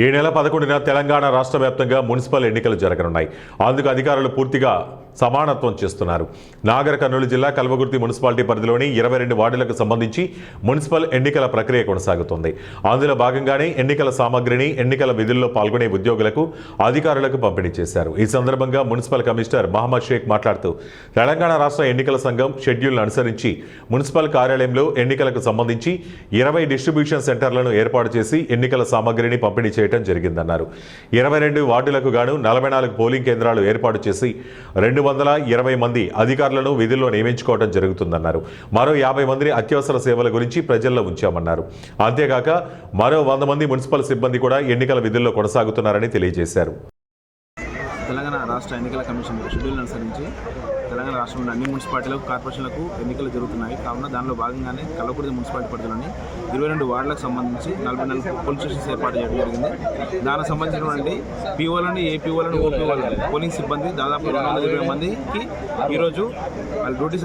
ఈ నెల 11న తెలంగాణ రాష్ట్ర వ్యాప్తంగా మున్సిపల్ ఎన్నికలు జరగనున్నాయి. అందుకు అధికారులు పూర్తిగా సమానత్వం చేస్తున్నారు. నాగర్ కర్నూలు జిల్లా కల్వకుర్తి మున్సిపాలిటీ పరిధిలోని 22 వార్డులకు సంబంధించి మున్సిపల్ ఎన్నికల ప్రక్రియ కొనసాగుతుంది. అందులో భాగంగానే ఎన్నికల సామగ్రిని ఎన్నికల విధుల్లో పాల్గొనే ఉద్యోగులకు అధికారులకు పంపిణీ చేశారు. ఈ సందర్భంగా మున్సిపల్ కమిషనర్ మహమ్మద్ షేక్ మాట్లాడుతూ తెలంగాణ రాష్ట్ర ఎన్నికల సంఘం షెడ్యూల్ను అనుసరించి మున్సిపల్ కార్యాలయంలో ఎన్నికలకు సంబంధించి 20 డిస్ట్రిబ్యూషన్ సెంటర్లను ఏర్పాటు చేసి ఎన్నికల సామగ్రిని పంపిణీ చేయడం జరిగిందన్నారు. 22 వార్డులకు గాను 44 పోలింగ్ కేంద్రాలు ఏర్పాటు చేసి 220 మంది అధికారులను విధుల్లో నియమించుకోవడం జరుగుతుందన్నారు. మరో 50 మందిని అత్యవసర సేవల గురించి ప్రజల్లో ఉంచామన్నారు. అంతేకాక మరో 100 మంది మున్సిపల్ సిబ్బంది కూడా ఎన్నికల విధుల్లో కొనసాగుతున్నారని తెలియజేశారు. తెలంగాణ రాష్ట్ర ఎన్నికల కమిషన్ షెడ్యూల్ అనుసరించి తెలంగాణ రాష్ట్రంలోని అన్ని మున్సిపాలిటీలకు కార్పొరేషన్లకు ఎన్నికలు జరుగుతున్నాయి. కావున దానిలో భాగంగానే కల్వకుర్తి మున్సిపాలిటీ పరిధిలోని 22 వార్డులకు సంబంధించి 44 పోలింగ్ స్టేషన్స్ ఏర్పాటు చేయడం జరిగింది. దానికి సంబంధించినటువంటి పీఓలను, ఏపీఓలను, ఓపీఓలను పోలింగ్ సిబ్బంది దాదాపు 220 మందికి ఈరోజు వాళ్ళ డ్యూటీస్